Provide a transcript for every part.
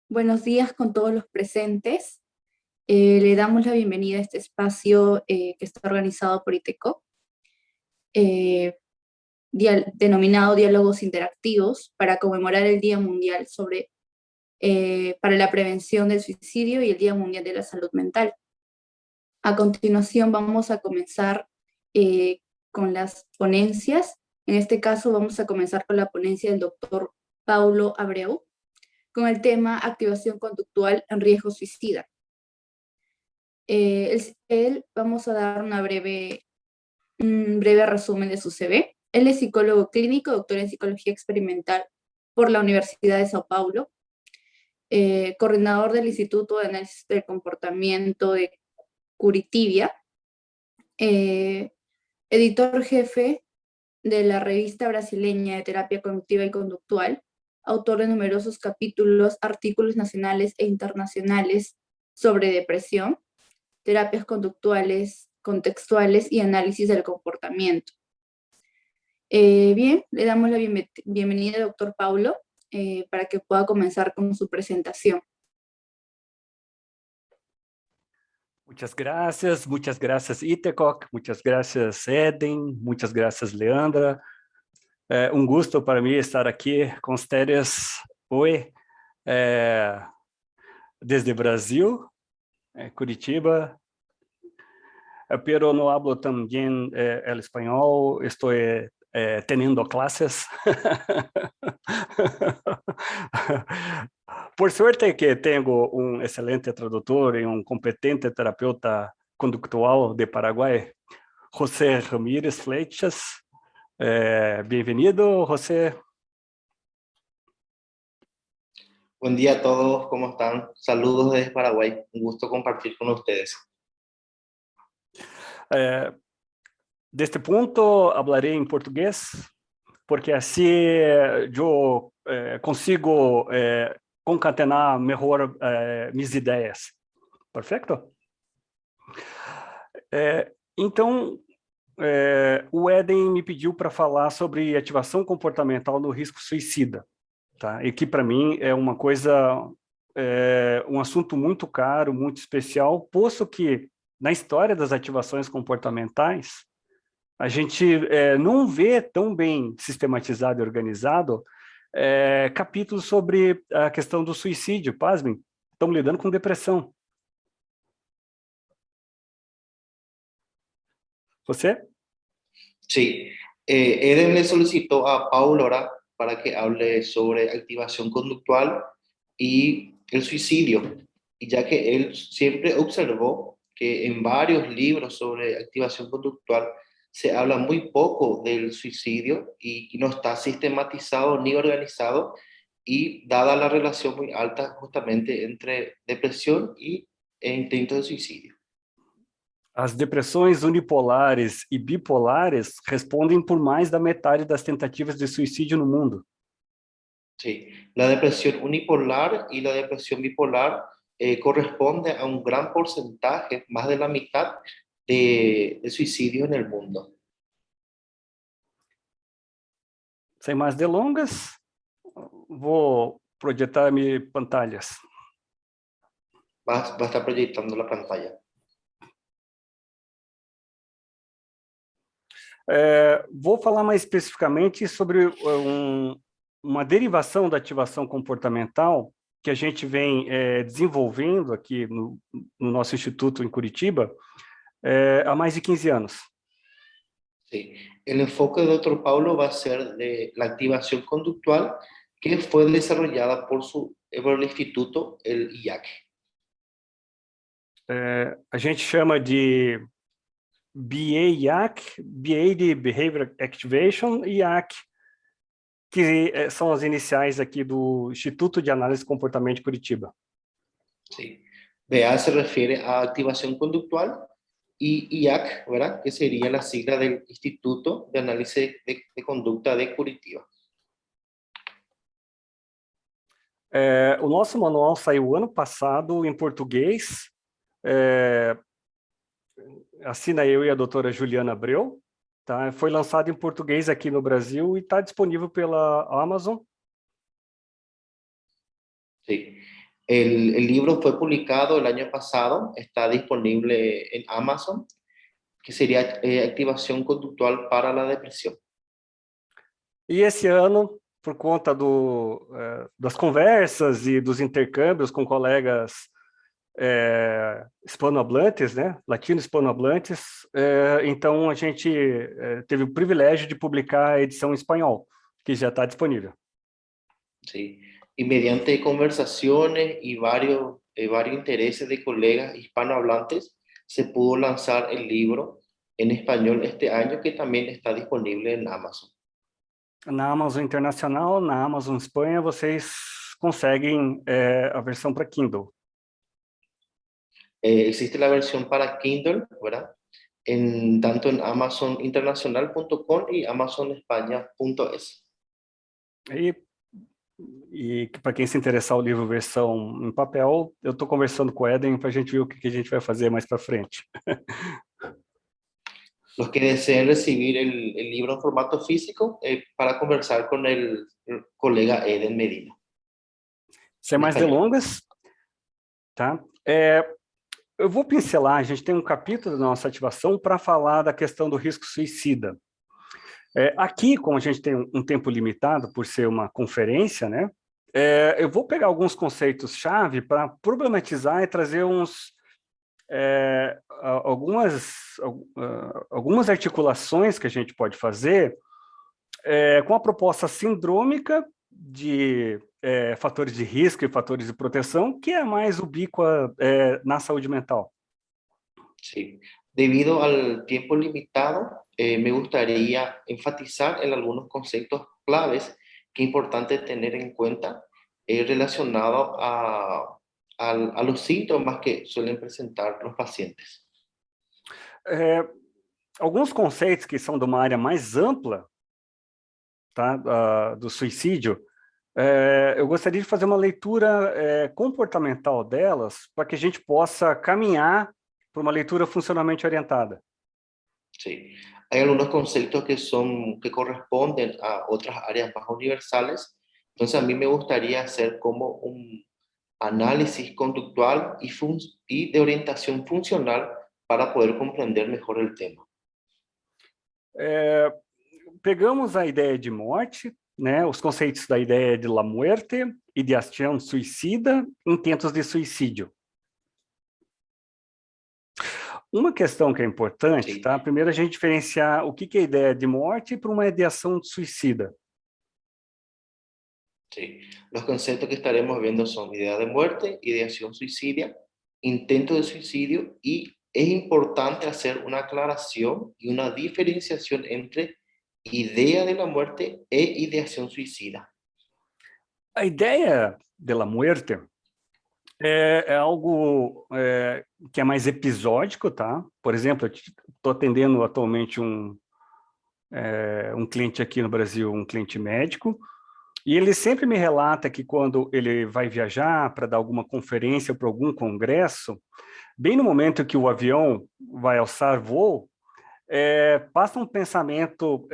Buenos días con todos los presentes. Le damos la bienvenida a este espacio que está organizado por ITECO, denominado Diálogos Interactivos, para conmemorar el Día Mundial para la Prevención del Suicidio y el Día Mundial de la Salud Mental. A continuación vamos a comenzar con las ponencias. En este caso vamos a comenzar con la ponencia del doctor Paulo Abreu, con el tema activación conductual en riesgo suicida. Vamos a dar un breve resumen de su CV. Él es psicólogo clínico, doctor en psicología experimental por la Universidad de Sao Paulo, coordinador del Instituto de Análisis del Comportamiento de Curitiba, editor jefe de la revista brasileña de terapia cognitiva y conductual, autor de numerosos capítulos, artículos nacionales e internacionales sobre depresión, terapias conductuales, contextuales y análisis del comportamiento. Bien, le damos la bienvenida al doctor Paulo para que pueda comenzar con su presentación. Muchas gracias ITECO, muchas gracias Eden, muchas gracias Leandra. Um gusto para mim estar aqui com ustedes hoje, desde Brasil, Curitiba, pero no hablo tan bien el español, estoy teniendo clases. Por suerte que tenho um excelente tradutor e um competente terapeuta conductual de Paraguai, José Ramírez Flechas. Bienvenido, José. Buen día a todos, ¿cómo están? Saludos desde Paraguay, un gusto compartir con ustedes. Deste ponto, hablarei em português, porque assim eu consigo concatenar melhor minhas ideias. Perfeito? Então, o Eden me pediu para falar sobre ativação comportamental no risco suicida, tá? E que para mim é uma coisa, um assunto muito caro, muito especial, posto que na história das ativações comportamentais a gente não vê tão bem sistematizado e organizado capítulos sobre a questão do suicídio. Pasmem, estamos lidando com depressão. ¿Você? Sí, Eden le solicitó a Paulo ahora para que hable sobre activación conductual y el suicidio, y ya que él siempre observó que en varios libros sobre activación conductual se habla muy poco del suicidio y no está sistematizado ni organizado, y dada la relación muy alta justamente entre depresión e intentos de suicidio. As depressões unipolares e bipolares respondem por mais da metade das tentativas de suicídio no mundo. Sí, la depresión unipolar y la depresión bipolar corresponde a un gran porcentaje, más de la mitad de suicidios en el mundo. Sem mais delongas, vou projetar minhas pantalhas. Va a estar proyectando la pantalla. Vou falar mais especificamente sobre uma derivação da ativação comportamental que a gente vem desenvolvendo aqui no nosso instituto em Curitiba há mais de 15 anos. Sí. El enfoque del Dr. Paulo va a ser de la activación conductual que fue desarrollada por el instituto, el IAC. A gente chama de BA-IAC, BA de Behavior Activation, e IAC, que são as iniciais aqui do Instituto de Análise de Comportamento de Curitiba. Sí. BA se refiere a activación conductual y IAC, ¿verdad? Que sería la sigla del Instituto de Análisis de Conducta de Curitiba. O nosso manual saiu ano passado em português. Assina eu e a doutora Juliana Abreu, tá? Foi lançado em português aqui no Brasil e está disponível pela Amazon. Sí. El libro fue publicado el año pasado, está disponible en Amazon, que sería Activación Conductual para la Depresión. E esse ano, por conta das conversas e dos intercâmbios com colegas hispanohablantes, né, latino-hispanohablantes, então a gente teve o privilégio de publicar a edição em espanhol, que já está disponível. Sí. Y mediante conversaciones y varios intereses de colegas hispanohablantes, se pudo lanzar el libro en español este año, que también está disponible en Amazon. Na Amazon Internacional, na Amazon Espanha, vocês conseguem a versão para Kindle. Existe la versión para Kindle, ¿verdad? Tanto en amazoninternacional.com y amazonespaña.es. E para quem se interessar o livro versão em papel, eu estou conversando com o Eden para a gente ver o que a gente vai fazer mais para frente. Los que deseen recibir el libro en formato físico, para conversar con el colega Eden Medina. Sem mais delongas, tá? Eu vou pincelar, a gente tem um capítulo da nossa ativação para falar da questão do risco suicida. Aqui, como a gente tem um tempo limitado por ser uma conferência, né? Eu vou pegar alguns conceitos-chave para problematizar e trazer algumas articulações que a gente pode fazer com a proposta sindrômica de fatores de risco e fatores de proteção, que é mais ubíqua na saúde mental. Sí. Debido al tiempo limitado, me gustaría enfatizar en algunos conceptos claves que es importante tener en cuenta relacionado a los síntomas que suelen presentar los pacientes. Alguns conceitos que são de uma área mais ampla, tá, do suicídio, eu gostaria de fazer uma leitura comportamental delas para que a gente possa caminhar para uma leitura funcionalmente orientada. Sí. Hay algunos conceptos que corresponden a otras áreas más universales, entonces a mí me gustaría hacer como un análisis conductual y de orientación funcional para poder comprender mejor el tema. Pegamos a ideia de morte, né, os conceitos da ideia de la muerte, ideação suicida, intentos de suicídio. Uma questão que é importante, tá? Primeiro a gente diferenciar o que é a ideia de morte para uma ideação suicida. Sí. Los conceptos que estaremos viendo son idea de muerte, ideación suicidia, intento de suicidio, y es importante hacer una aclaración y una diferenciación entre idea de la muerte e ideación suicida. A ideia de la muerte é algo que é mais episódico, tá? Por exemplo, eu estou atendendo atualmente um cliente aqui no Brasil, um cliente médico, e ele sempre me relata que quando ele vai viajar para dar alguma conferência para algum congresso, bem no momento que o avião vai alçar voo, passa um pensamento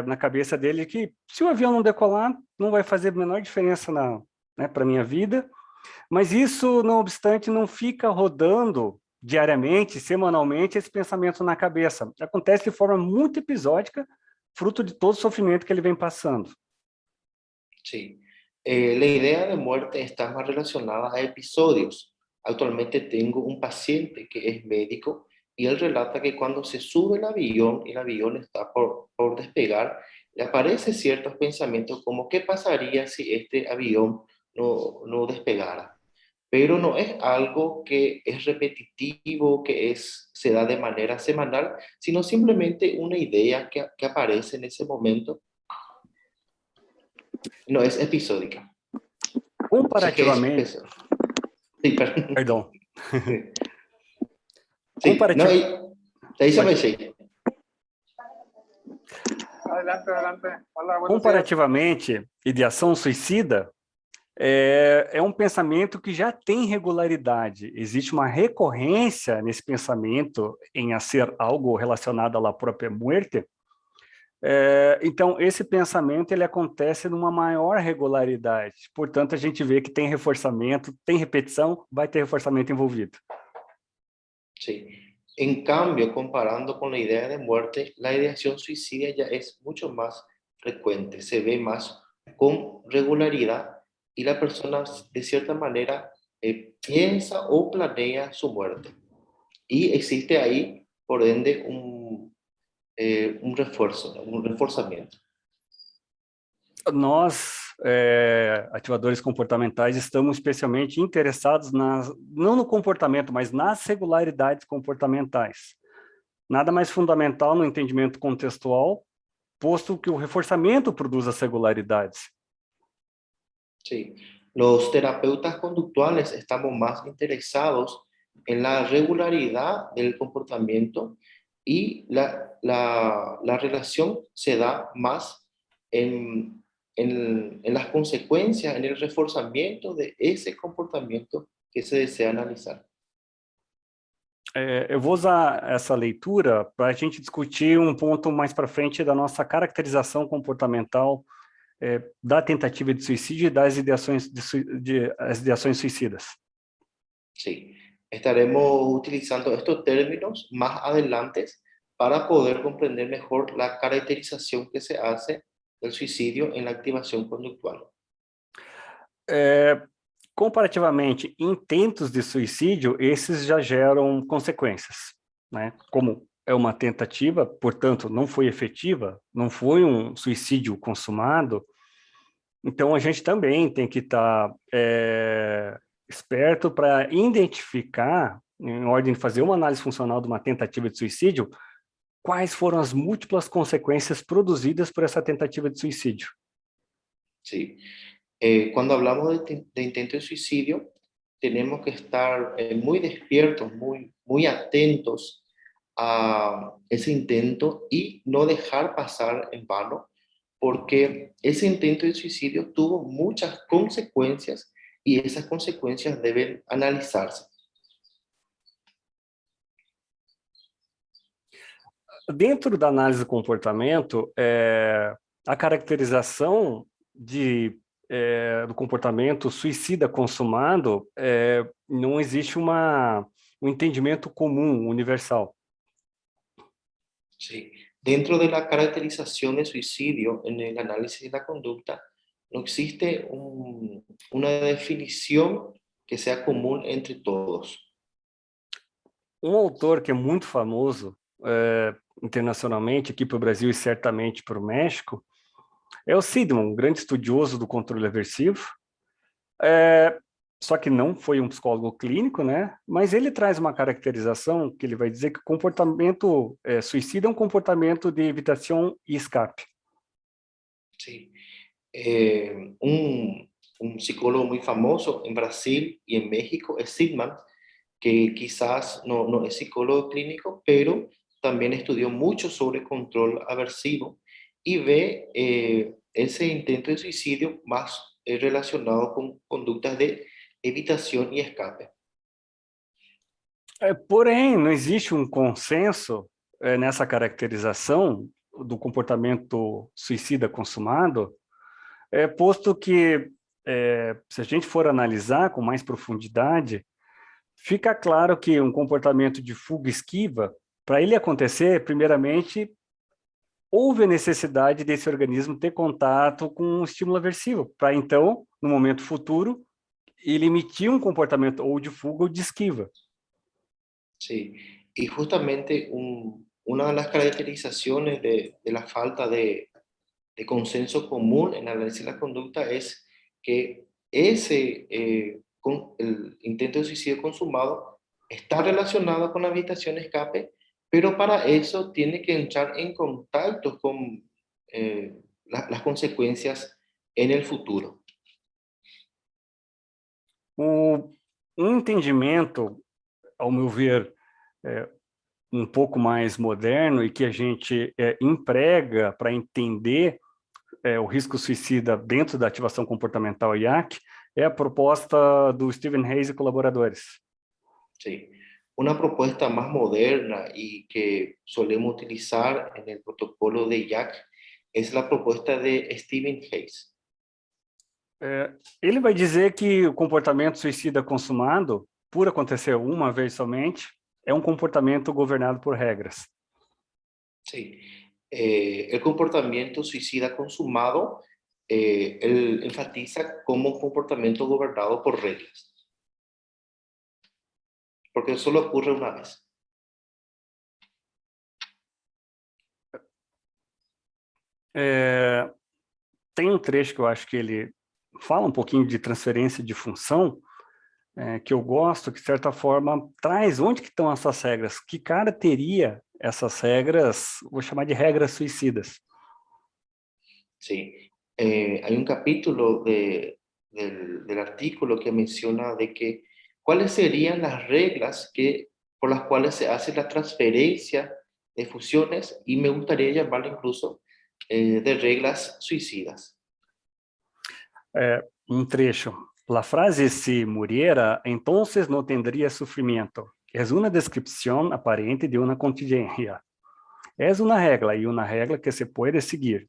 na cabeça dele que se o avião não decolar, não vai fazer a menor diferença para a minha vida, mas isso, não obstante, não fica rodando diariamente, semanalmente, esse pensamento na cabeça. Acontece de forma muito episódica, fruto de todo o sofrimento que ele vem passando. Sí. La idea de muerte está más relacionada a episodios. Actualmente tengo un paciente que es médico y él relata que cuando se sube el avión y el avión está por despegar, le aparecen ciertos pensamientos como ¿qué pasaría si este avión no despegara? Pero no es algo que es repetitivo, que se da de manera semanal, sino simplemente una idea que aparece en ese momento. No es episódica. Comparativamente... Sí, perdón. Sí, Adelante. Hola, comparativamente, ideação suicida é um pensamento que já tem regularidade. Existe uma recorrência nesse pensamento em ser algo relacionado à própria morte, Então, esse pensamento ele acontece numa maior regularidade. Portanto, a gente vê que tem reforçamento, tem repetição, vai ter reforçamento envolvido. Sí. En cambio, comparando con la idea de muerte, la ideación suicida ya es mucho más frecuente, se ve más con regularidad y la persona de cierta manera piensa o planea su muerte. Y existe ahí, por ende, un refuerzo, un reforzamiento. Nós, ativadores comportamentais, estamos especialmente interessados não no comportamento, mas nas regularidades comportamentais. Nada mais fundamental no entendimento contextual, posto que o reforçamento produz as regularidades. Sí. Los terapeutas conductuales estamos más interesados en la regularidad del comportamiento y la relación se da más en las consecuencias, en el reforzamiento de ese comportamiento que se desea analisar. Eu vou usar essa leitura para a gente discutir um ponto mais para frente da nossa caracterização comportamental da tentativa de suicídio e das ideações, as ideações suicidas. Sí, estaremos utilizando estos términos más adelante para poder comprender mejor la caracterización que se hace del suicidio en la activación conductual. Comparativamente, intentos de suicídio, esses já geram consequências, né? Como é uma tentativa, portanto, não foi efetiva, não foi um suicídio consumado, então a gente também tem que estar esperto para identificar, em ordem de fazer uma análise funcional de uma tentativa de suicídio, quais foram as múltiplas consequências produzidas por essa tentativa de suicídio. Sí. Cuando hablamos de intento de suicidio, tenemos que estar muy despiertos, muy atentos a ese intento y no dejar pasar en vano, porque ese intento de suicidio tuvo muchas consecuencias y esas consecuencias deben analizarse. Dentro da análise do comportamento, a caracterização do comportamento suicida consumado, não existe um entendimento comum, universal. Sí. Dentro de la caracterización de suicidio, en el análisis de la conducta, no existe una definición que sea común entre todos. Um autor que é muito famoso internacionalmente, aqui para o Brasil e certamente para o México, é o Seligman, um grande estudioso do controle aversivo, só que não foi um psicólogo clínico, né? Mas ele traz uma caracterização que ele vai dizer que o comportamento suicida é um comportamento de evitação e escape. Sí. Un psicólogo muy famoso en Brasil y en México es Seligman, que quizás no es psicólogo clínico, pero también estudió mucho sobre control aversivo y ve ese intento de suicidio más relacionado con conductas de evitación y escape. Porém, não existe um consenso nessa caracterização do comportamento suicida consumado, posto que, se a gente for analisar com mais profundidade, fica claro que um comportamento de fuga-esquiva, para ele acontecer, primeiramente, houve a necessidade desse organismo ter contato com um estímulo aversivo, para então, no momento futuro, ele emitir um comportamento ou de fuga ou de esquiva. Sí, y justamente una de las caracterizaciones de la falta de consenso común en el análisis de la conducta es que el intento de suicidio consumado está relacionado con la evitación escape, pero para eso tiene que entrar en contacto con las consecuencias en el futuro. Um entendimento, ao meu ver, um pouco mais moderno e que a gente emprega para entender o risco suicida dentro da ativação comportamental IAC, é a proposta do Stephen Hayes e colaboradores. Sí, una propuesta más moderna y que solemos utilizar en el protocolo de IAC Es la propuesta de Stephen Hayes. Ele vai dizer que o comportamento suicida consumado, por acontecer uma vez somente, é um comportamento governado por regras. Sí. El comportamiento suicida consumado, él enfatiza como un comportamiento gobernado por reglas. Porque solo ocurre una vez. Tem um trecho que eu acho que ele fala um pouquinho de transferência de função, que eu gosto, que de certa forma traz onde que estão essas regras, que cara teria essas regras, vou chamar de regras suicidas. Sí. Hay un capítulo del artículo que menciona de que cuáles serían las reglas por las cuales se hace la transferencia de fusiones, y me gustaría llamarlo incluso de reglas suicidas. Um trecho. La frase si muriera, entonces no tendría sufrimiento. Es una descripción aparente de una contingencia. Es una regla y una regla que se puede seguir.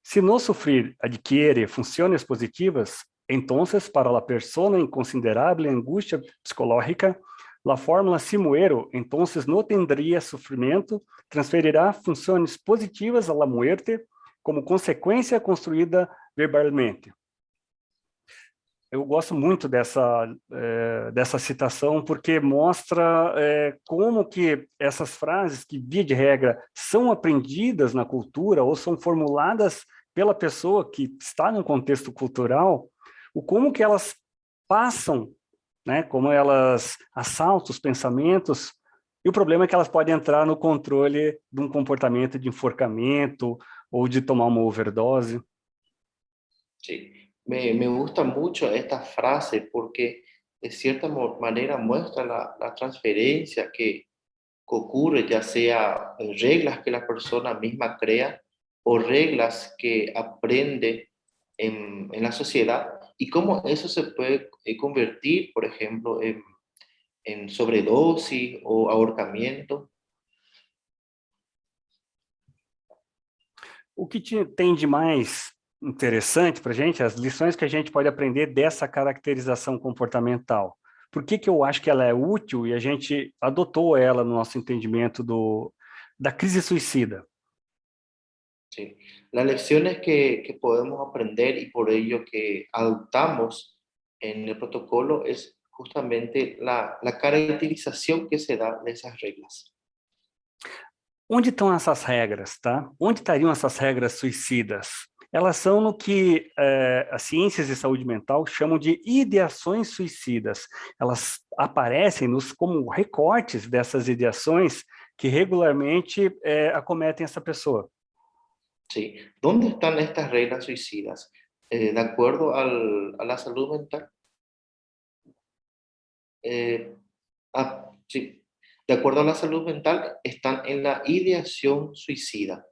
Si no sufrir adquiere funciones positivas, entonces para la persona en considerable angustia psicológica, la fórmula si muero, entonces no tendría sufrimiento, transferirá funciones positivas a la muerte como consequência construída verbalmente. Eu gosto muito dessa citação, porque mostra como que essas frases, que via de regra são aprendidas na cultura ou são formuladas pela pessoa que está num contexto cultural, como que elas passam, né, como elas assaltam os pensamentos, e o problema é que elas podem entrar no controle de um comportamento de enforcamento ou de tomar uma overdose. Sí. Me gusta mucho esta frase porque de cierta manera muestra la transferencia que ocurre, ya sea reglas que la persona misma crea o reglas que aprende en la sociedad, y cómo eso se puede convertir, por ejemplo, en sobredosis o ahorcamiento. O que tem de mais interessante para a gente, as lições que a gente pode aprender dessa caracterização comportamental. Por que eu acho que ela é útil e a gente adotou ela no nosso entendimento da crise suicida? Sí. Las lecciones que podemos aprender y por ello que adoptamos en el protocolo es justamente la caracterización que se da de esas reglas. Onde estão essas regras, tá? Onde estariam essas regras suicidas? Elas são no que as ciências de saúde mental chamam de ideações suicidas. Elas aparecem como recortes dessas ideações que regularmente acometem essa pessoa. Sí. ¿Dónde están estas reglas suicidas? De acuerdo a la salud mental. Sí. De acuerdo a la salud mental, están en la ideación suicida.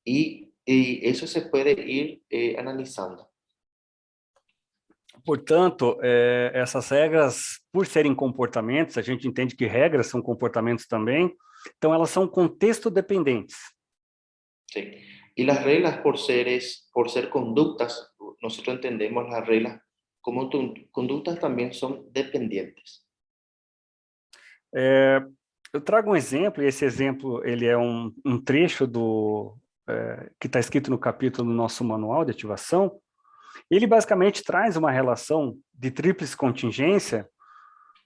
Y eso se puede ir analisando. Portanto, essas regras, por serem comportamentos, a gente entende que regras são comportamentos também, então elas são contexto dependentes. Sí. Y las reglas por ser conductas, nosotros entendemos las reglas como conductas también son dependientes. Eu trago um exemplo, e esse exemplo ele é um trecho que está escrito no capítulo do nosso manual de ativação. Ele basicamente traz uma relação de tríplice contingência,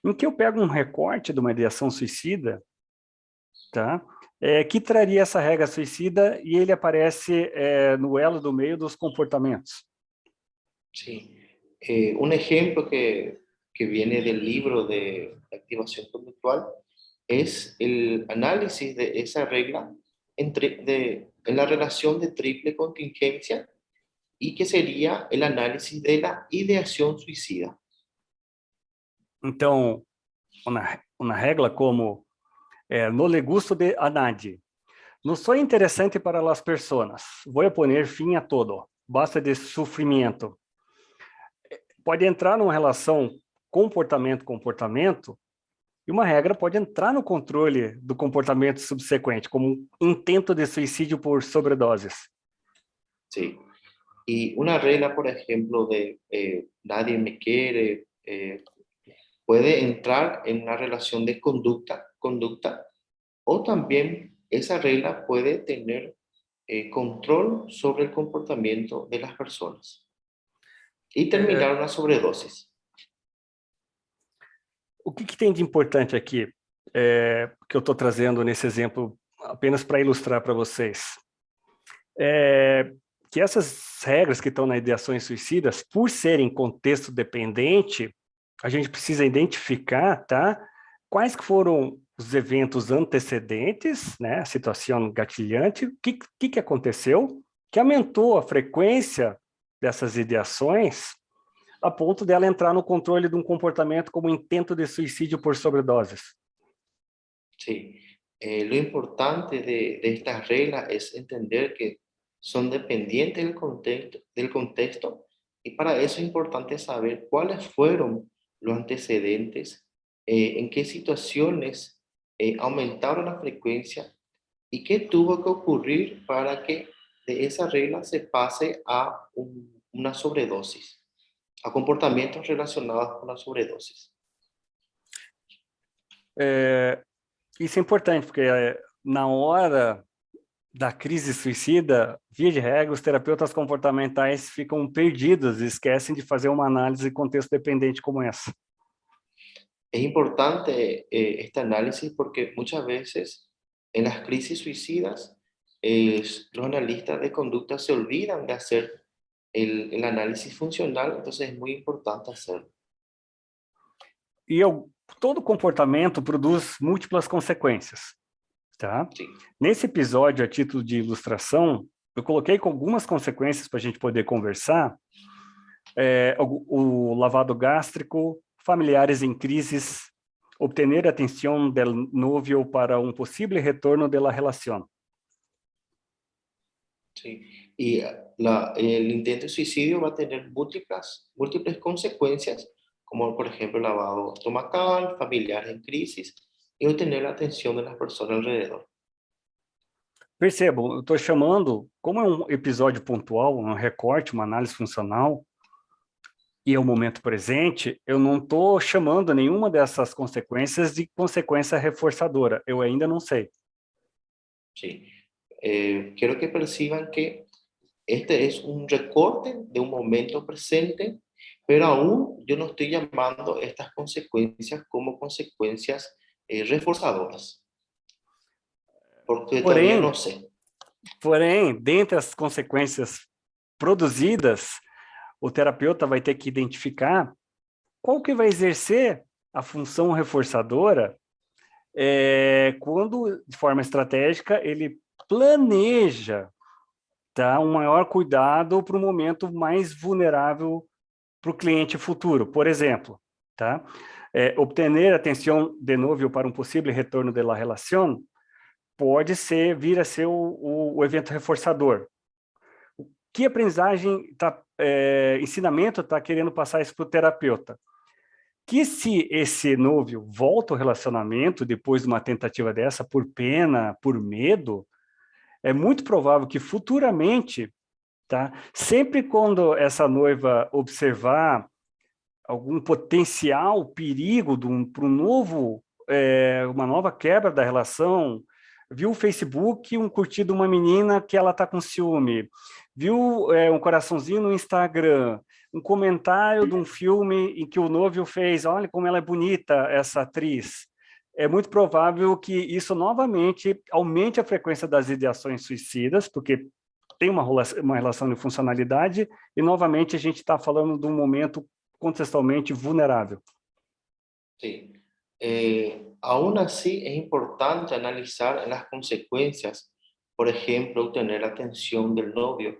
em que eu pego um recorte de uma ideação suicida, tá? Que traria essa regra suicida, e ele aparece no elo do meio dos comportamentos. Sí. Un ejemplo que viene del libro de activación conductual es el análisis de esa regla en la relación de triple contingencia, y que sería el análisis de la ideación suicida. Então, uma regra como no le gusto de a nadie. No soy interesante para las personas. Voy a poner fim a todo. Basta de sofrimento. Pode entrar numa relação comportamento-comportamento, e uma regra pode entrar no controle do comportamento subsequente, como um intento de suicídio por sobredoses. Sí. Y una regla, por ejemplo, de nadie me quiere, puede entrar en una relación de conducta, o también esa regla puede tener control sobre el comportamiento de las personas y terminar una sobredosis. O que tem de importante aqui, que eu estou trazendo nesse exemplo apenas para ilustrar para vocês? Que essas regras que estão nas ideações suicidas, por serem contexto dependente, a gente precisa identificar, tá? Quais que foram os eventos antecedentes, né? A situação gatilhante, o que aconteceu, que aumentou a frequência dessas ideações a ponto dela entrar no controle de um comportamento como intento de suicídio por sobredoses. Sí. Lo importante de estas reglas es entender que son dependientes del contexto, y para eso es importante saber cuáles fueron los antecedentes, en qué situaciones aumentaron la frecuencia y qué tuvo que ocurrir para que de esa regla se pase a una sobredosis, a comportamientos relacionados con la sobredosis. Isso é importante, porque na hora da crise suicida, via de regra, os terapeutas comportamentais ficam perdidos e esquecem de fazer uma análise contexto dependente como essa. Es importante este análisis porque muchas veces en las crisis suicidas los analistas de conducta se olvidan de hacer el análisis funcional, entonces es muy importante hacerlo. E todo comportamento produz múltiplas consequências, tá? Sí. Nesse episódio, a título de ilustração, eu coloquei com algumas consequências para a gente poder conversar. O lavado gástrico, familiares em crises, obtener atenção del novio para um possível retorno de la relación. Sí. Y el intento de suicidio va a tener múltiples consecuencias, como por ejemplo lavado estomacal, familiares en crisis y obtener la atención de las personas alrededor. Percebam, eu estou chamando, como é um episódio pontual, um recorte, uma análise funcional, e é o momento presente, eu não estou chamando nenhuma dessas consequências de consequência reforçadora. Eu ainda não sei. Sí. Quiero que perciban que este es un recorte de un momento presente, pero aún yo no estoy llamando estas consecuencias como consecuencias reforzadoras, porque todavía no sé. Porém, dentre as consequências produzidas, o terapeuta vai ter que identificar qual que vai exercer a função reforçadora quando, de forma estratégica, ele planeja, tá, um maior cuidado para o momento mais vulnerável para o cliente futuro. Por exemplo, tá, obter atenção de novo para um possível retorno de la relación pode vir a ser o evento reforçador. Que aprendizagem, ensinamento está querendo passar isso para o terapeuta? Que se esse novo volta ao relacionamento depois de uma tentativa dessa, por pena, por medo, é muito provável que futuramente, tá, sempre quando essa noiva observar algum potencial perigo para uma nova quebra da relação, viu o Facebook, curtido de uma menina que ela está com ciúme, viu um coraçãozinho no Instagram, um comentário de um filme em que o noivo fez, olha como ela é bonita, essa atriz. É muito provável que isso novamente aumente a frequência das ideações suicidas, porque tem uma relação de funcionalidade, e novamente a gente está falando de um momento contextualmente vulnerável. Sí. Aún así es importante analizar las consecuencias, por ejemplo, obtener la atención del novio,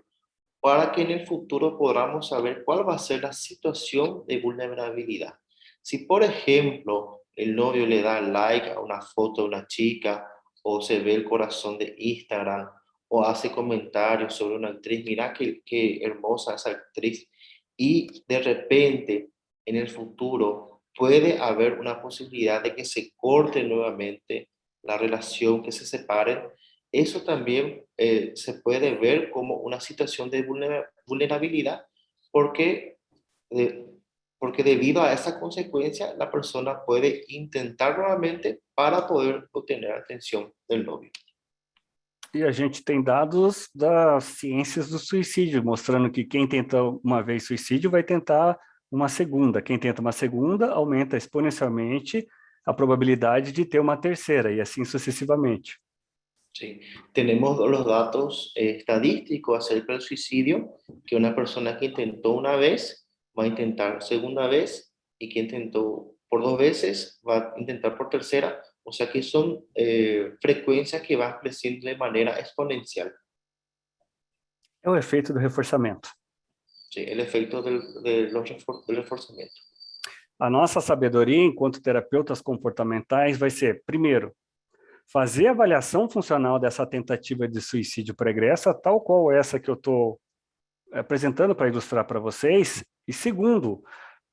para que en el futuro podamos saber cuál va a ser la situación de vulnerabilidad. Si, por ejemplo, el novio le da like a una foto de una chica, o se ve el corazón de Instagram, o hace comentarios sobre una actriz, mira qué hermosa esa actriz, y de repente en el futuro puede haber una posibilidad de que se corte nuevamente la relación, que se separen. eso también se puede ver como una situación de vulnerabilidad porque, porque debido a esa consecuencia la persona puede intentar nuevamente para poder obtener atención del novio. E a gente tem dados das ciências do suicídio, mostrando que quem tenta uma vez suicídio vai tentar uma segunda. Quem tenta uma segunda aumenta exponencialmente a probabilidade de ter uma terceira, e assim sucessivamente. Sí. Tenemos los datos estadísticos acerca del suicidio, que una persona que intentó una vez va a intentar segunda vez y que intentó por 2 veces va a intentar por tercera, o sea que son frecuencias que van creciendo de manera exponencial. É o efeito do reforçamento. Sí, el efecto del reforzamiento. A nossa sabedoria enquanto terapeutas comportamentais vai ser, primeiro, fazer a avaliação funcional dessa tentativa de suicídio pregressa, tal qual essa que eu estou apresentando para ilustrar para vocês, e segundo,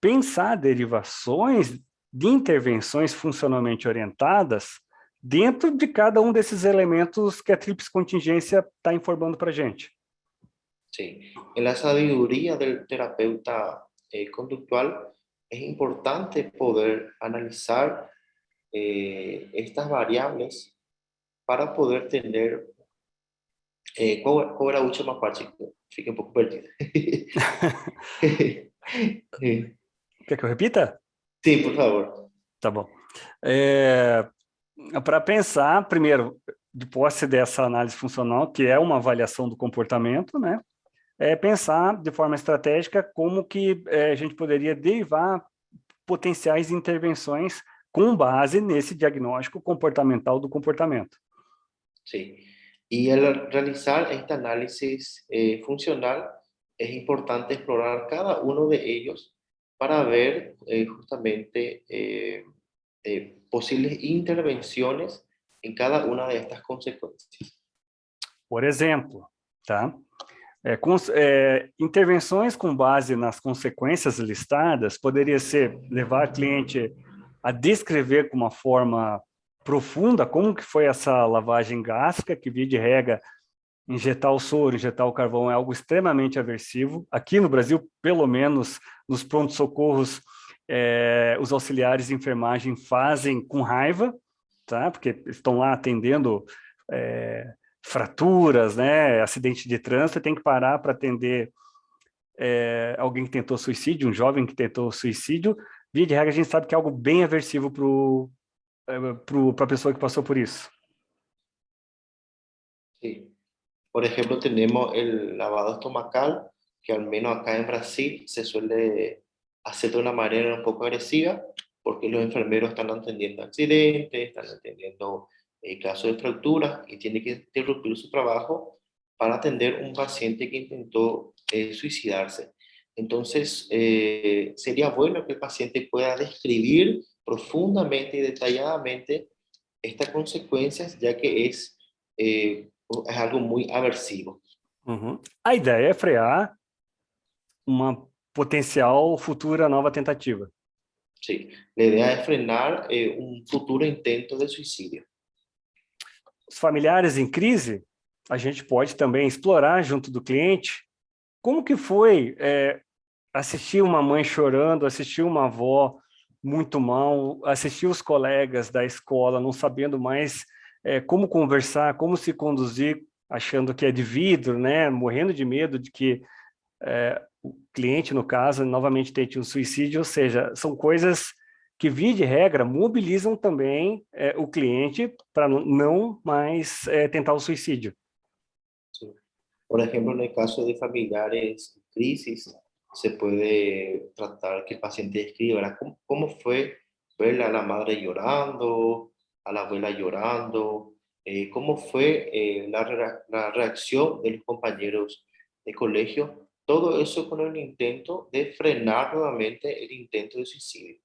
pensar derivações de intervenções funcionalmente orientadas dentro de cada um desses elementos que a tríplice contingência está informando para a gente. Sí, en la sabiduría del terapeuta conductual es importante poder analizar estas variables para poder tener... qual era a última parte? Fiquei um pouco perdido. Quer que eu repita? Sim, por favor. Tá bom. Para pensar, primeiro, de posse dessa análise funcional, que é uma avaliação do comportamento, né? Pensar de forma estratégica como que a gente poderia derivar potenciais intervenções com base nesse diagnóstico comportamental do comportamento. Sim. E al realizar este análisis funcional, es importante explorar cada uno de ellos para ver justamente posibles intervenciones en cada una de estas consecuencias. Por exemplo, tá? Intervenções com base nas consequências listadas poderia ser levar o cliente a descrever com uma forma profunda como que foi essa lavagem gástrica, que via de regra, injetar o soro, injetar o carvão é algo extremamente aversivo. Aqui no Brasil, pelo menos nos pronto-socorros, os auxiliares de enfermagem fazem com raiva, tá? Porque estão lá atendendo fraturas, né? Acidente de trânsito, tem que parar para atender alguém que tentou suicídio, um jovem que tentou suicídio. Via de regra, a gente sabe que é algo bem aversivo para a pessoa que passou por isso. Sí. Por ejemplo, tenemos el lavado estomacal, que al menos acá en Brasil se suele hacer de una manera un poco agresiva, porque los enfermeros están atendiendo accidentes, están atendiendo casos de fracturas y tienen que interrumpir su trabajo para atender un paciente que intentó suicidarse. Entonces, sería bueno que el paciente pueda describir profundamente y detalladamente estas consecuencias, ya que es algo muy aversivo. Uhum. A ideia é frear uma potencial futura nova tentativa. Sí, la idea es frenar un futuro intento de suicidio. Os familiares em crise, a gente pode também explorar junto do cliente como que foi assistir uma mãe chorando, assistir uma avó muito mal, assistir os colegas da escola não sabendo mais como conversar, como se conduzir, achando que é de vidro, né? Morrendo de medo de que o cliente, no caso, novamente tente um suicídio, ou seja, são coisas que, via de regra, mobilizam também o cliente para não mais tentar o suicídio. Sí. Por ejemplo, en el caso de familiares en crisis, se puede tratar que el paciente describa cómo fue ver a la madre llorando, a la abuela llorando, cómo fue la reacción de los compañeros de colegio, todo eso con el intento de frenar nuevamente el intento de suicidio.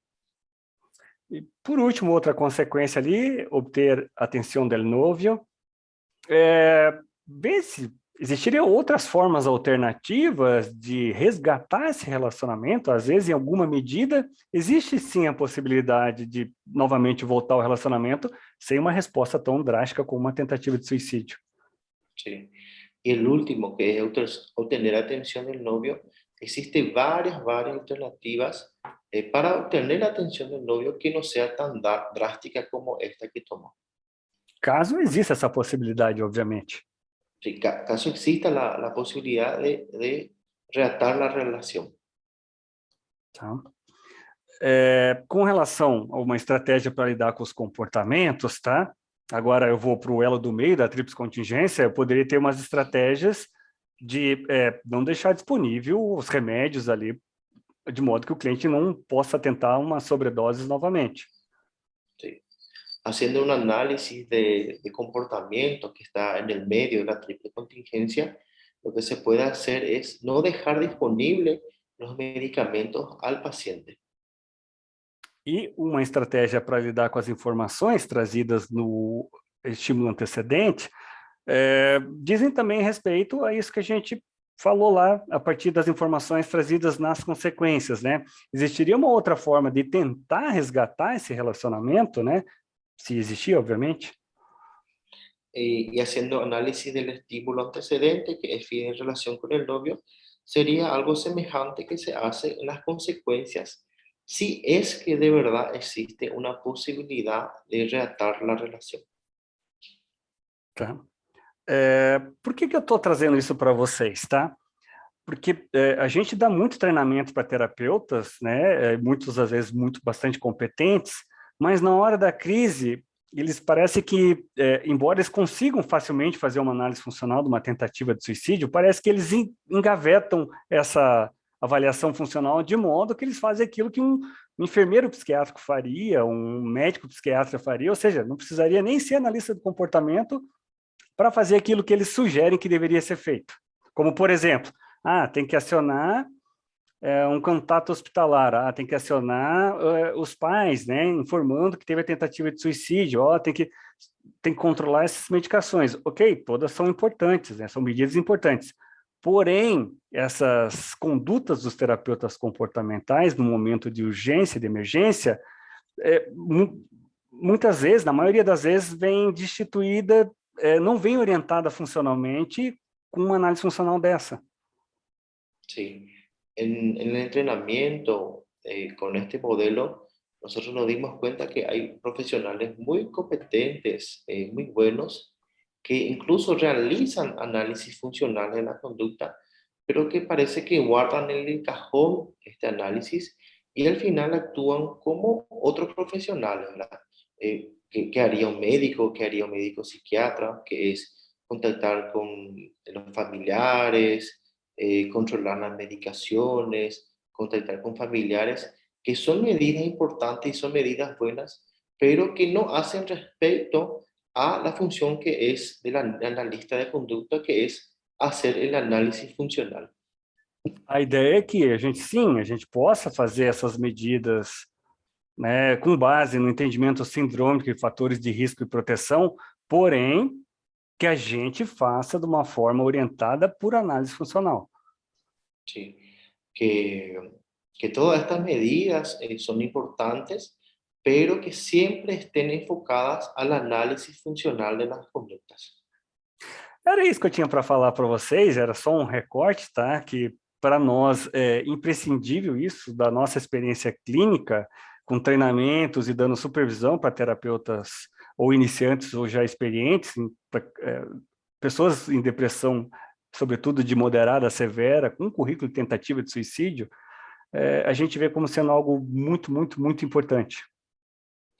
E, por último, outra consequência ali, obter atenção del novio. Ver se existiriam outras formas alternativas de resgatar esse relacionamento? Às vezes, em alguma medida, existe sim a possibilidade de novamente voltar ao relacionamento sem uma resposta tão drástica como uma tentativa de suicídio. Sí. Y el último, que es obtener atención del novio, existe varias alternativas para obtener la atención del novio que no sea tan drástica como esta que tomó. Caso exista essa possibilidade, obviamente. Sí, caso exista la posibilidad de reatar la relación. Tá? Com relação a uma estratégia para lidar com os comportamentos, tá? Agora eu vou para o elo do meio da tríplice contingência, eu poderia ter umas estratégias de não deixar disponível os remédios ali, de modo que o cliente não possa tentar uma sobredose novamente. Sí. Haciendo un análisis de comportamiento que está en el medio de la triple contingencia, lo que se puede hacer es no dejar disponible los medicamentos al paciente. E uma estratégia para lidar com as informações trazidas no estímulo antecedente, dizem também respeito a isso que a gente falou lá, a partir das informações trazidas nas consequências, né? Existiria uma outra forma de tentar resgatar esse relacionamento, né? Se existir, obviamente. Y haciendo análisis del estímulo antecedente, que es en relación con el novio, sería algo semejante que se hace en las consecuencias si es que de verdad existe una posibilidad de reatar la relación. Tá? Por que eu estou trazendo isso para vocês, tá? Porque a gente dá muito treinamento para terapeutas, né? Muitos, às vezes, bastante competentes, mas na hora da crise, eles parece que, embora eles consigam facilmente fazer uma análise funcional de uma tentativa de suicídio, parece que eles engavetam essa avaliação funcional de modo que eles fazem aquilo que um enfermeiro psiquiátrico faria, um médico psiquiatra faria, ou seja, não precisaria nem ser analista do comportamento para fazer aquilo que eles sugerem que deveria ser feito. Como, por exemplo, tem que acionar um contato hospitalar, tem que acionar os pais, né, informando que teve a tentativa de suicídio, tem que controlar essas medicações. Ok, todas são importantes, né, são medidas importantes. Porém, essas condutas dos terapeutas comportamentais, no momento de urgência, de emergência, muitas vezes, na maioria das vezes, vem destituída, não vem orientada funcionalmente com uma análise funcional dessa. Sí. En el entrenamiento con este modelo, nosotros nos dimos cuenta que hay profesionales muy competentes, muy buenos, que incluso realizan análisis funcional de la conducta, pero que parece que guardan en el cajón este análisis y al final actúan como otros profesionales, ¿verdad? ¿Qué haría un médico? ¿Qué haría un médico psiquiatra? Que es contactar con los familiares, controlar las medicaciones, contactar con familiares, que son medidas importantes y son medidas buenas, pero que no hacen respecto a la función que es de la analista de conducta, que es hacer el análisis funcional. A ideia é que a gente possa fazer essas medidas, né, com base no entendimento sindrômico de fatores de risco e proteção, porém, que a gente faça de uma forma orientada por análise funcional. Sí, que todas estas medidas son importantes, pero que siempre estén enfocadas al análisis funcional de las conductas. Era isso que eu tinha para falar para vocês, era só um recorte, tá? Que para nós é imprescindível isso, da nossa experiência clínica, com treinamentos e dando supervisão para terapeutas ou iniciantes ou já experientes, pessoas em depressão, sobretudo de moderada a severa, com currículo de tentativa de suicídio, a gente vê como sendo algo muito, muito, muito importante.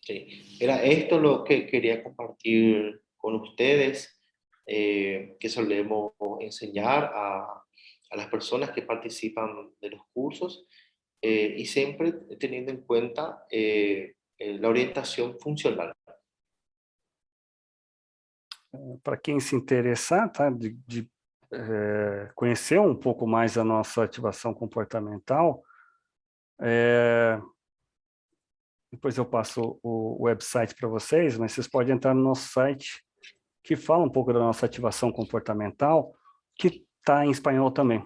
Sí, era esto lo que quería compartir con ustedes, que solemos enseñar a las personas que participan de los cursos, y siempre teniendo en cuenta la orientación funcional. Para quem se interessar, tá, de conhecer um pouco mais a nossa ativação comportamental, depois eu passo o website para vocês, mas vocês podem entrar no nosso site, que fala um pouco da nossa ativação comportamental, que está em espanhol também.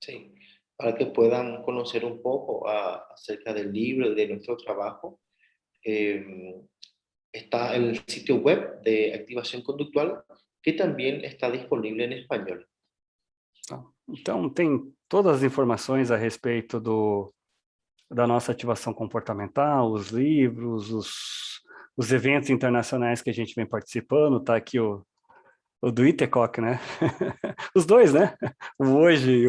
Sí, para que puedan conocer un poco acerca del libro y de nuestro trabajo. eh, Está el sitio web de activación conductual, que también está disponible en español. Então, tem todas as informações a respeito da nossa ativação comportamental, os livros, os eventos internacionais que a gente vem participando. Tá aqui o do ITECOC, né? Os dois, né? O hoje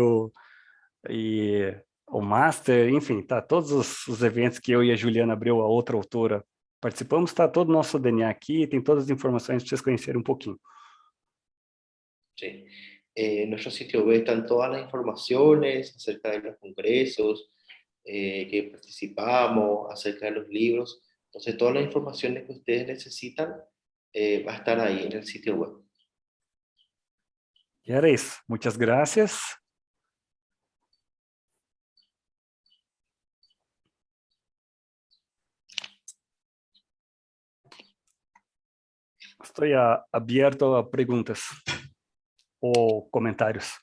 e o Master, enfim, tá todos os eventos que eu e a Juliana Abreu, a outra autora, participamos, tá todo o nosso DNA aqui, tem todas as informações para vocês conhecerem um pouquinho. Sí. En nuestro sitio web están todas las informaciones acerca de los congresos que participamos, acerca de los libros. Entonces, todas las informaciones que ustedes necesitan va a estar ahí en el sitio web. E era isso. Muitas graças. Estou aberto a perguntas ou comentários.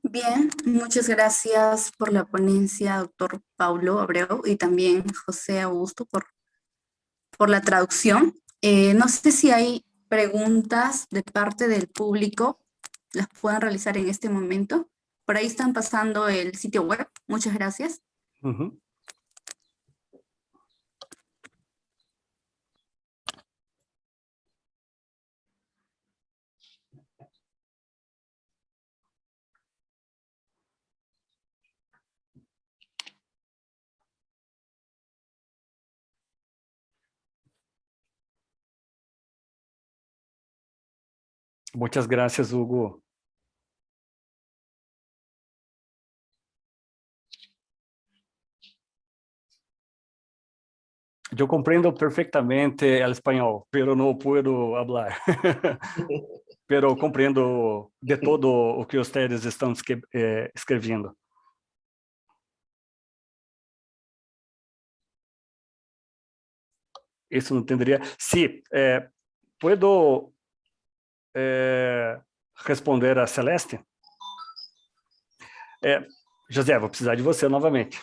Bien, muchas gracias por la ponencia, doctor Paulo Abreu, y también José Augusto por la traducción. No sé si hay preguntas de parte del público, las puedan realizar en este momento. Por ahí están pasando el sitio web. Muchas gracias. Uhum. Muchas gracias, Hugo. Eu compreendo perfectamente o espanhol, pero não puedo hablar. Pero compreendo de todo o que ustedes estão escrevendo. Isso não entenderia. Sí, puedo responder a Celeste? José, vou precisar de você novamente.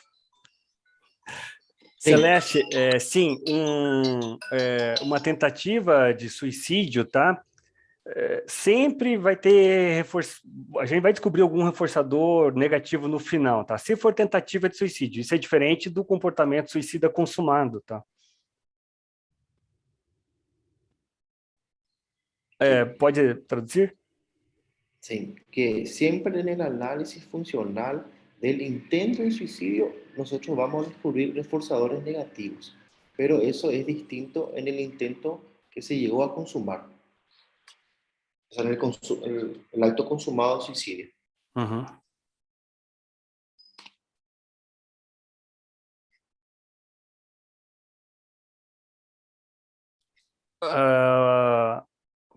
Sim. Celeste, sim, uma tentativa de suicídio, tá? Sempre vai ter a gente vai descobrir algum reforçador negativo no final, tá? Se for tentativa de suicídio, isso é diferente do comportamento suicida consumado, tá? Pode traduzir? Sí, que siempre en el análisis funcional del intento de suicidio nosotros vamos a descubrir reforzadores negativos, pero eso es distinto en el intento que se llegó a consumar, o sea, en el acto consumado de suicidio. Uhum.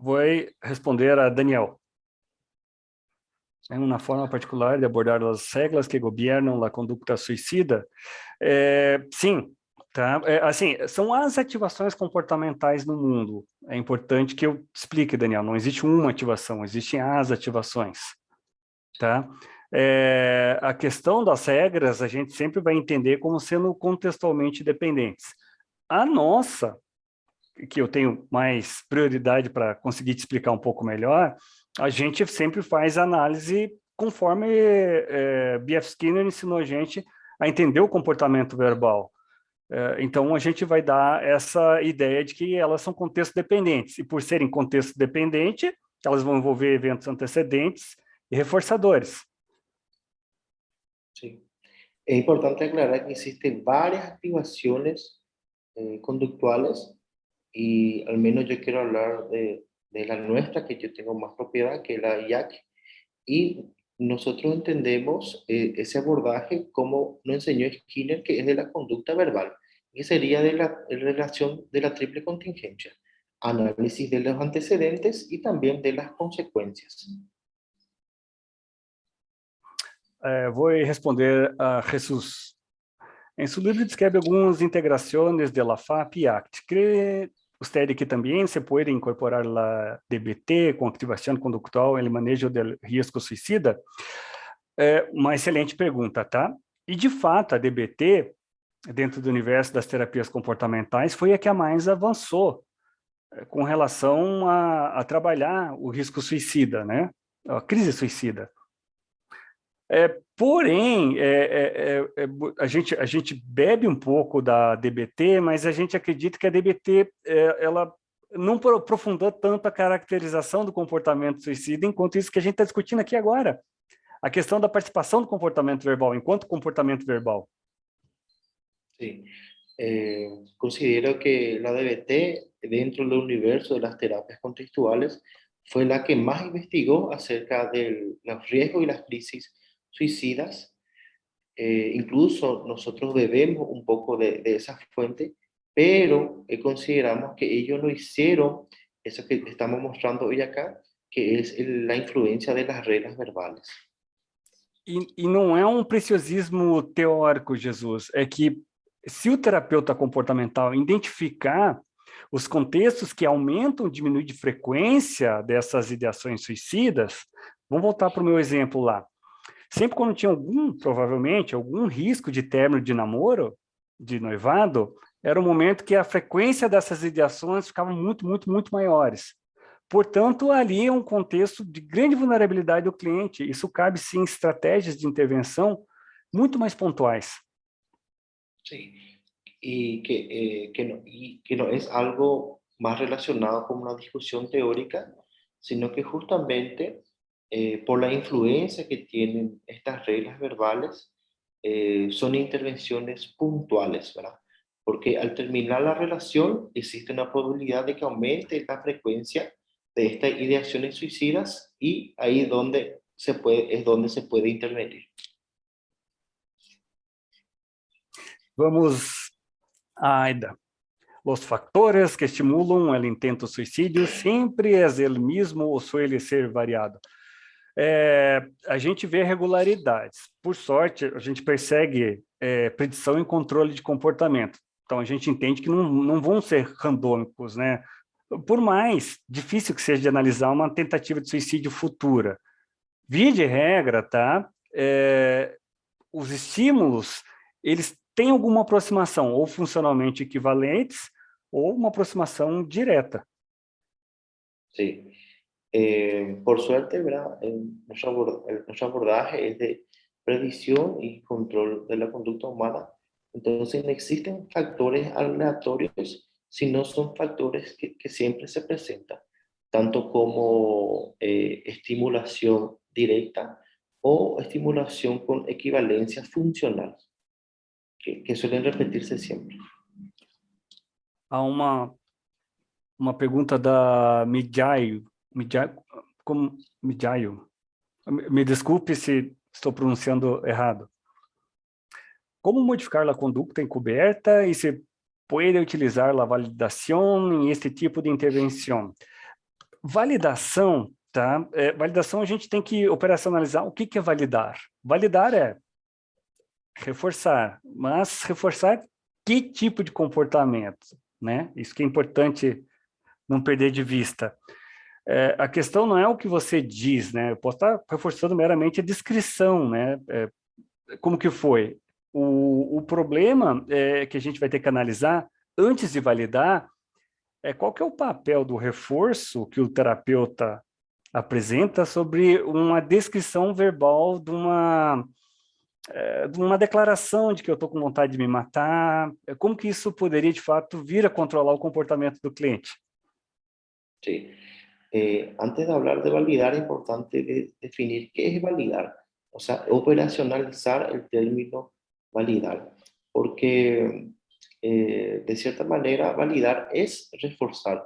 Vou responder a Daniel. É uma forma particular de abordar as regras que governam a conduta suicida? Sim, tá? Assim, são as ativações comportamentais no mundo. É importante que eu explique, Daniel, não existe uma ativação, existem as ativações, tá? A questão das regras, a gente sempre vai entender como sendo contextualmente dependentes. A nossa, que eu tenho mais prioridade para conseguir te explicar um pouco melhor, a gente sempre faz análise conforme B.F. Skinner ensinou a gente a entender o comportamento verbal. Então, a gente vai dar essa ideia de que elas são contexto dependentes, e por serem contexto dependente, elas vão envolver eventos antecedentes e reforçadores. Sí. Es importante aclarar que existen varias activaciones conductuales y al menos yo quiero hablar de la nuestra, que yo tengo más propiedad, que es la IAC, y nosotros entendemos ese abordaje como nos enseñó Skinner, que es de la conducta verbal, que sería de la relación de la triple contingencia. análisis de los antecedentes y también de las consecuencias. Vou responder a Jesus. Em seu livro descreve algumas integrações de la FAP e ACT. ¿Cree usted que também se pode incorporar la DBT com ativação conductual no manejo do risco suicida? Uma excelente pergunta, tá? E, de fato, a DBT, dentro do universo das terapias comportamentais, foi a que a mais avançou com relação a trabalhar o risco suicida, né? A crise suicida. Porém, a gente bebe um pouco da DBT, mas a gente acredita que a DBT ela não aprofundou tanto a caracterização do comportamento suicida, enquanto isso que a gente está discutindo aqui agora. A questão da participação do comportamento verbal, enquanto comportamento verbal. Sí. Considero que la DBT, dentro del universo de las terapias contextuales, fue la que más investigó acerca de los riesgos y las crisis suicidas. Incluso nosotros bebemos un poco de esa fuente, pero consideramos que ellos lo hicieron, eso que estamos mostrando hoy acá, que es la influencia de las reglas verbales. E não é um preciosismo teórico, Jesus, é que se o terapeuta comportamental identificar os contextos que aumentam ou diminuem de frequência dessas ideações suicidas, vamos voltar para o meu exemplo lá. Sempre quando tinha provavelmente, algum risco de término de namoro, de noivado, era um momento que a frequência dessas ideações ficava muito maiores. Portanto, ali é um contexto de grande vulnerabilidade do cliente. Isso cabe, sim, estratégias de intervenção muito mais pontuais. Sí, y que no es algo más relacionado con una discusión teórica, sino que justamente por la influencia que tienen estas reglas verbales, son intervenciones puntuales, ¿verdad? Porque al terminar la relación existe una probabilidad de que aumente la frecuencia de estas ideaciones suicidas y ahí es donde se puede intervenir. Vamos a AIDA. Os factores que estimulam o intento suicídio sempre é ele mesmo ou suele ser variado? A gente vê regularidades. Por sorte, a gente persegue predição e controle de comportamento. Então, a gente entende que não vão ser randômicos, né? Por mais difícil que seja de analisar uma tentativa de suicídio futura. Via de regra, tá? Os estímulos, eles têm alguma aproximação, ou funcionalmente equivalentes, ou uma aproximação direta. Sí. Por suerte, ¿verdad? Nuestro abordaje es de previsión y control de la conducta humana. Entonces, no existen factores aleatorios, sino son factores que siempre se presentan, tanto como estimulación directa o estimulación con equivalencia funcional, que suelen repetirse siempre. Há uma pergunta da Mijaio. Me desculpe se estou pronunciando errado. Como modificar a conduta encoberta e se pode utilizar a validação em este tipo de intervenção? Validação, tá? Validação a gente tem que operacionalizar. O que é validar? Validar é reforçar, mas reforçar que tipo de comportamento, né? Isso que é importante não perder de vista. A questão não é o que você diz, né? Eu posso estar reforçando meramente a descrição, né? Como que foi? O problema que a gente vai ter que analisar antes de validar qual que é o papel do reforço que o terapeuta apresenta sobre uma descrição verbal de uma declaração de que eu estou com vontade de me matar. Como que isso poderia, de fato, vir a controlar o comportamento do cliente? Sí. Antes de hablar de validar, es importante definir qué es validar, o sea, operacionalizar el término validar, porque de cierta manera validar es reforzar,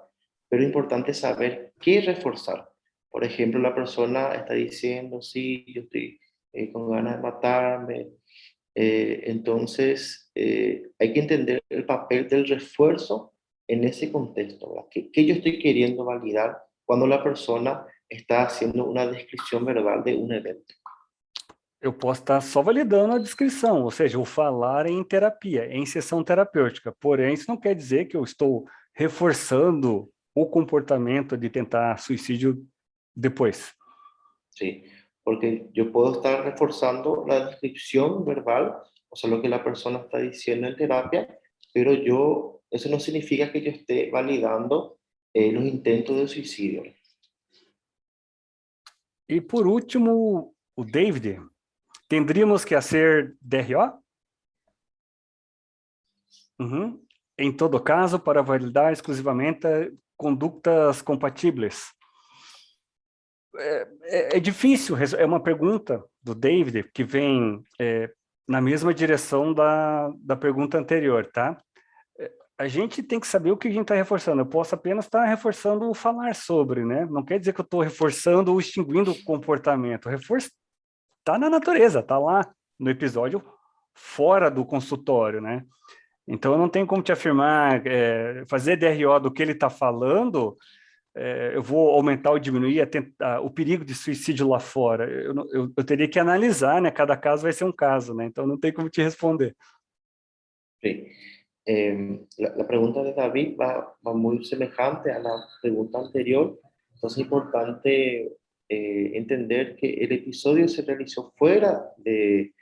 pero es importante saber qué reforzar. Por ejemplo, la persona está diciendo, sí, yo estoy con ganas de matarme, entonces hay que entender el papel del refuerzo en esse contexto, ¿verdad? ¿Qué yo estoy queriendo validar cuando la persona está haciendo una descripción verbal de un evento? Eu posso estar só validando a descrição, ou seja, o falar em terapia, em sessão terapêutica. Porém, isso não quer dizer que eu estou reforçando o comportamento de tentar suicídio depois. Sí, porque yo puedo estar reforzando la descripción verbal, o sea, lo que la persona está diciendo en terapia, pero eso no significa que yo esté validando los intentos de suicidio. E por último, o David, tendríamos que hacer DRO? Uhum. Em todo caso, para validar exclusivamente condutas compatíveis. É difícil, é uma pergunta do David que vem na mesma direção da pergunta anterior, tá? A gente tem que saber o que a gente está reforçando. Eu posso apenas estar reforçando o falar sobre, né? Não quer dizer que eu estou reforçando ou extinguindo o comportamento. O reforço está na natureza, está lá no episódio fora do consultório, né? Então, eu não tenho como te afirmar, fazer DRO do que ele está falando, eu vou aumentar ou diminuir o perigo de suicídio lá fora. Eu teria que analisar, né? Cada caso vai ser um caso, né? Então, não tem como te responder. Sí. La pregunta de David va muy semejante a la pregunta anterior. Entonces es importante entender que el episodio se realizó fuera de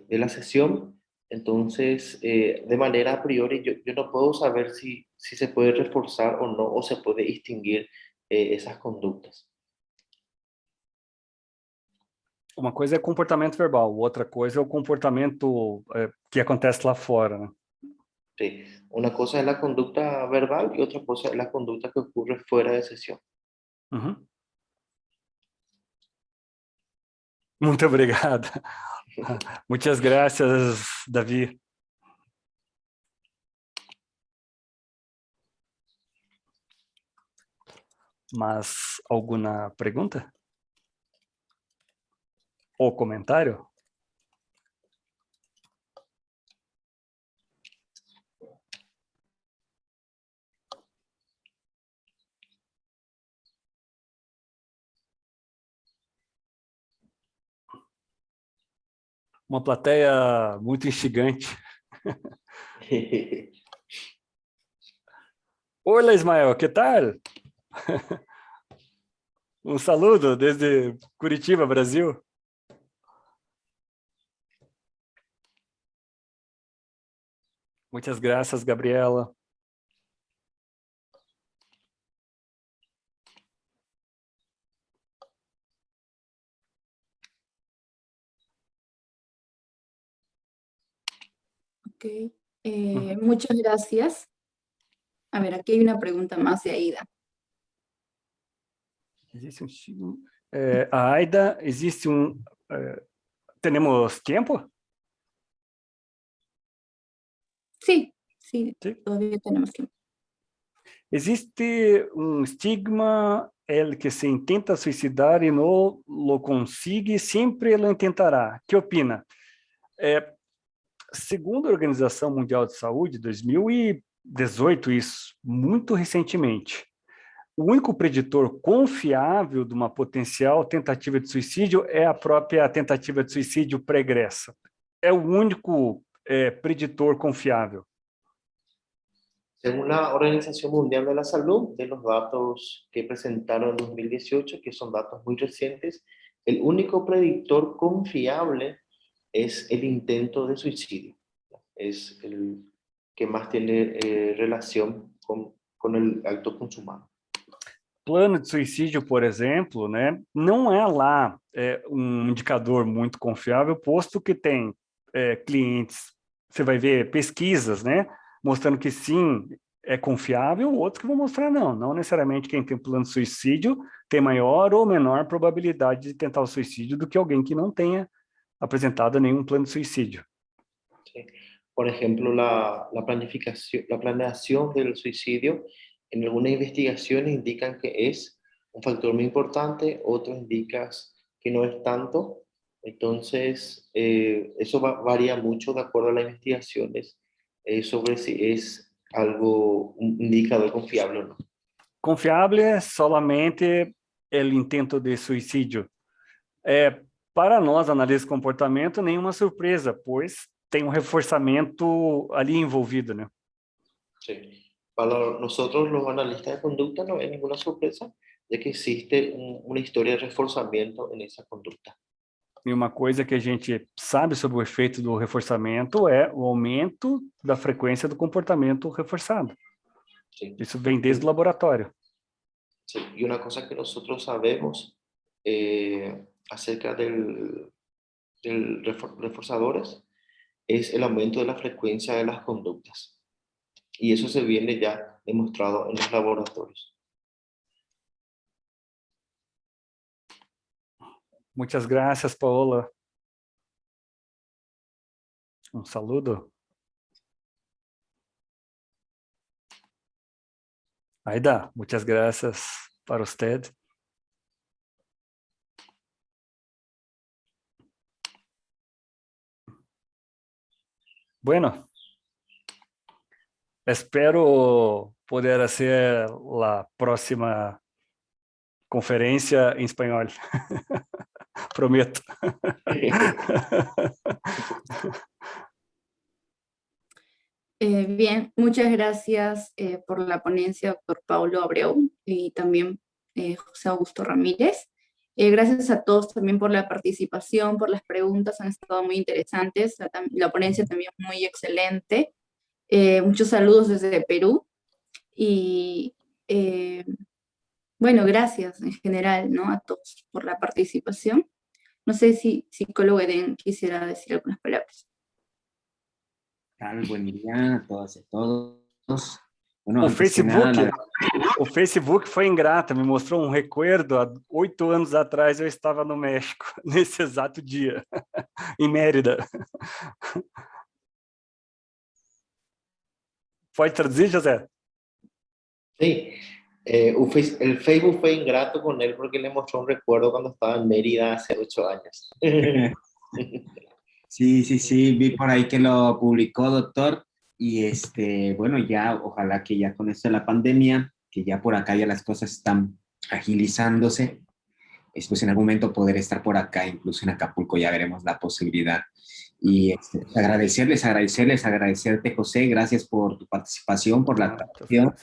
la sesión. Entonces, de manera a priori, yo no puedo saber si se puede reforzar o no, o se puede distinguir esas conductas. Uma coisa é comportamento verbal, outra coisa é o comportamento que acontece lá fora, né? Sí. Una cosa es la conducta verbal y otra cosa es la conducta que ocurre fuera de sesión. Uhum. Muito obrigado. Muitas graças, Davi. Mas alguma pergunta? Ou comentário? Uma plateia muito instigante. Olá, Ismael, que tal? Um saludo desde Curitiba, Brasil. Muitas graças, Gabriela. Ok, muchas gracias. A ver, aquí hay una pregunta más de Aida. Existe a Aida, existe ¿tenemos tiempo? Sí, sí, Sí. todavía tenemos tiempo. Existe um estigma, el que se intenta suicidar e não lo consigue, sempre lo intentará. Que opina? Segundo a Organização Mundial de Saúde, 2018, isso, muito recentemente, o único preditor confiável de uma potencial tentativa de suicídio é a própria tentativa de suicídio pregressa. É o único preditor confiável. Según la Organización Mundial de la Salud, de los datos que presentaron en 2018, que son datos muy recientes, el único predictor confiable es el intento de suicidio. Es el que más tiene relación con el acto consumado. Plano de suicídio, por exemplo, né, não é lá um indicador muito confiável, posto que tem clientes, você vai ver pesquisas, né, mostrando que sim, é confiável, outros que vão mostrar não necessariamente quem tem plano de suicídio tem maior ou menor probabilidade de tentar o suicídio do que alguém que não tenha apresentado nenhum plano de suicídio. Sí. Por ejemplo, la planeación del suicidio, en algunas investigaciones indican que es un factor muy importante, otros indican que no es tanto. Entonces, eso varía mucho de acuerdo a las investigaciones sobre si es algo, un indicador confiable o no. Confiable é solamente o intento de suicídio. Para nós, analistas de comportamento, nenhuma surpresa, pois tem um reforçamento ali envolvido, né? Sí. Para nosotros los analistas de conducta no hay ninguna sorpresa de que existe una historia de reforzamiento en esa conducta. E uma coisa que a gente sabe sobre o efeito do reforçamento é o aumento da frequência do comportamento reforçado. Sí. Isso vem desde o laboratório. Sí. Y una cosa que nosotros sabemos acerca del reforzadores es el aumento de la frecuencia de las conductas. Y eso se viene ya demostrado en los laboratorios. Muitas graças, Paola. Um saludo. Aida, muitas graças para usted. Bueno, espero poder hacer la próxima conferência em espanhol. Prometo. Bien, muchas gracias por la ponencia, doctor Paulo Abreu, y también José Augusto Ramírez. Gracias a todos también por la participación, por las preguntas, han estado muy interesantes. La ponencia también muy excelente. Muchos saludos desde Perú. Y bueno, gracias en general, ¿no? A todos por la participación. No sé si psicólogo Eden quisiera decir algunas palabras. Buen día a todas y a todos. Bueno, O Facebook foi ingrata, me mostrou um recuerdo. Há 8 anos atrás eu estava no México, nesse exato dia, em Mérida. Pode traduzir, José? Sí, el Facebook fue ingrato con él porque le mostró un recuerdo cuando estaba en Mérida hace 8 años. Sí, vi por ahí que lo publicó, doctor, y bueno, ya, ojalá que ya con esto de la pandemia, que ya por acá ya las cosas están agilizándose, pues en algún momento poder estar por acá, incluso en Acapulco, ya veremos la posibilidad. Y agradecerte, José, gracias por tu participación, por la atención.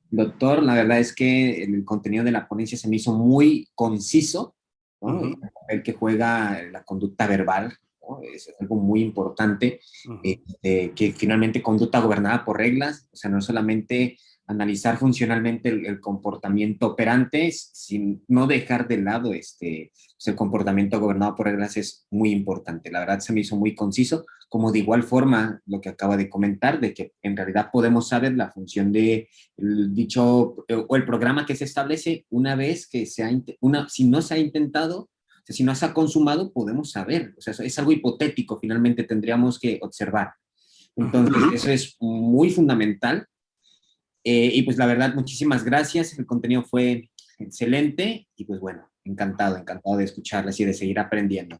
Doctor, la verdad es que el contenido de la ponencia se me hizo muy conciso, ¿no? El papel que juega la conducta verbal, ¿no? Es algo muy importante, que finalmente conducta gobernada por reglas, o sea, no solamente analizar funcionalmente el comportamiento operante, sin no dejar de lado pues el comportamiento gobernado por reglas es muy importante. La verdad se me hizo muy conciso, como de igual forma lo que acaba de comentar, de que en realidad podemos saber la función de dicho o el programa que se establece una vez que si no se ha intentado, o sea, si no se ha consumado, podemos saber. O sea, es algo hipotético, finalmente tendríamos que observar. Entonces, eso es muy fundamental. Y pues la verdad, muchísimas gracias. El contenido fue excelente y pues bueno, encantado de escucharles y de seguir aprendiendo.